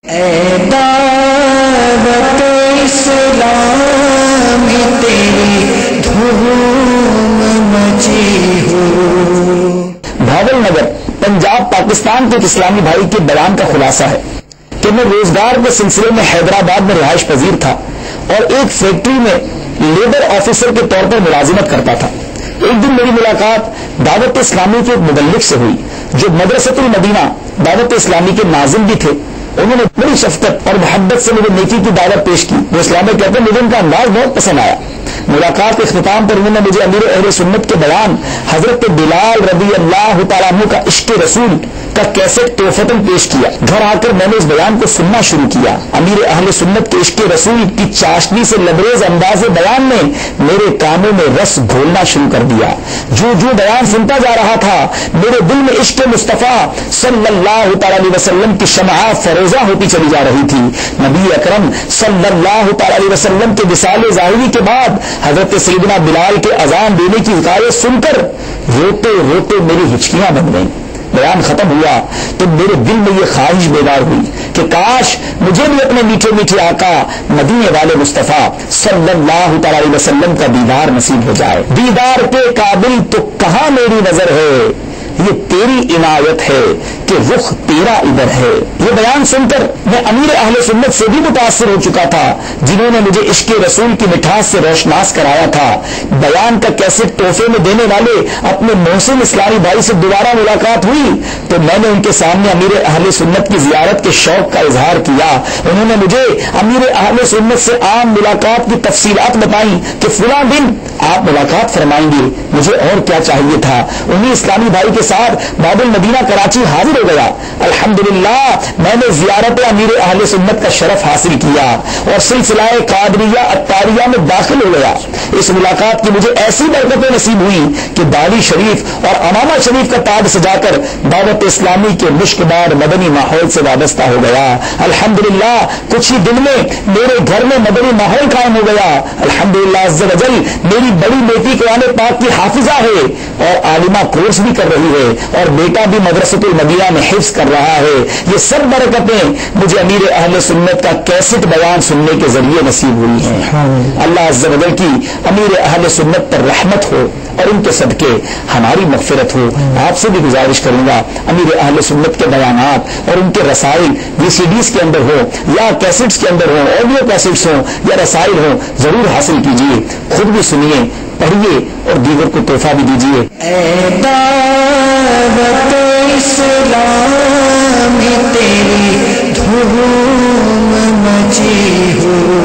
اے دعوت اسلام تیری دھوم مچی ہو۔ بھاول نگر پنجاب پاکستان کے ایک اسلامی بھائی کے بیان کا خلاصہ ہے کہ میں روزگار کے سلسلے میں حیدرآباد میں رہائش پذیر تھا اور ایک فیکٹری میں لیبر آفیسر کے طور پر ملازمت کرتا تھا۔ ایک دن میری ملاقات دعوت اسلامی کے ایک مبلغ سے ہوئی جو مدرسۃ المدینہ دعوت اسلامی کے ناظم بھی تھے۔ انہوں نے بڑی شفقت اور محبت سے مجھے نیکی کی دعوت پیش کی۔ وہ اسلام میں کہتے ہیں مجھے ان کا انداز بہت پسند آیا۔ ملاقات کے اختتام پر انہوں نے مجھے امیر اہل سنت کے بیان حضرت بلال رضی اللہ تعالیٰ عنہ کا عشق رسول کا کیسٹ تحفتاً پیش کیا۔ گھر آ کر میں نے اس بیان کو سننا شروع کیا۔ امیر اہل سنت کے عشق رسول کی چاشنی سے لبریز انداز بیان نے میرے کانوں میں رس گھولنا شروع کر دیا۔ جو بیان سنتا جا رہا تھا میرے دل میں عشق مصطفیٰ صلی اللہ تعالیٰ علیہ وسلم کی شمعیں فروزہ ہوتی چلی جا رہی تھی۔ نبی اکرم صلی اللہ تعالیٰ علیہ وسلم کے وصال ظاہری کے بعد حضرت سیدنا بلال کے اذان دینے کی حکایت سن کر روتے روتے میری ہچکیاں بن گئیں۔ بیان ختم ہوا تو میرے دل میں یہ خواہش بیدار ہوئی کہ کاش مجھے بھی اپنے میٹھے میٹھے آقا مدینے والے مصطفیٰ صلی اللہ تعالی علیہ وسلم کا دیدار نصیب ہو جائے۔ دیدار کے قابل تو کہاں میری نظر ہے، یہ تیری عنایت ہے کہ رخ تیرا ادھر ہے۔ یہ بیان سن کر میں امیر اہل سنت سے بھی متاثر ہو چکا تھا جنہوں نے مجھے عشق رسول کی مٹھاس سے روشناس کرایا تھا۔ بیان کا کیسٹ تحفے میں دینے والے اپنے محسن اسلامی بھائی سے دوبارہ ملاقات ہوئی تو میں نے ان کے سامنے امیر اہل سنت کی زیارت کے شوق کا اظہار کیا۔ انہوں نے مجھے امیر اہل سنت سے عام ملاقات کی تفصیلات بتائیں کہ فلاں دن آپ ملاقات فرمائیں گے۔ مجھے اور کیا چاہیے تھا، انہیں اسلامی بھائی کے ساتھ باب المدینہ کراچی حاضر ہو گیا۔ الحمدللہ میں نے زیارت امیر اہل سنت کا شرف حاصل کیا اور سلسلہ قادریہ اتاریہ میں داخل ہو گیا۔ اس ملاقات کی مجھے ایسی برکتیں نصیب ہوئی کہ داڑھی شریف اور امامہ شریف کا تاج سجا کر دعوت اسلامی کے مشکبار مدنی ماحول سے وابستہ ہو گیا۔ الحمدللہ کچھ ہی دن میں میرے گھر میں مدنی ماحول قائم ہو گیا۔ الحمدللہ عز و جل میری بڑی بیٹی قرآن پاک کی حافظہ ہے اور عالمہ کورس بھی کر رہی ہے اور بیٹا بھی مدرسۃ المدینہ میں حفظ کر رہا ہے۔ یہ سب برکتیں مجھے امیر اہل سنت کا کیسٹ بیان سننے کے ذریعے نصیب ہوئی ہیں۔ اللہ عز و جل کی امیر اہل سنت پر رحمت ہو اور ان کے صدقے ہماری مغفرت ہو۔ آپ سے بھی گزارش کروں گا امیر اہل سنت کے بیانات اور ان کے رسائل VCDs کے اندر ہو یا کیسٹس کے اندر ہو، آڈیو کیسٹس ہوں یا رسائل ہوں، ضرور حاصل کیجیے، خود بھی سنیے، پڑھیے اور دیگر کو تحفہ بھی دیجیے۔ اے دعوت اسلام تیری دھوم مچی ہو۔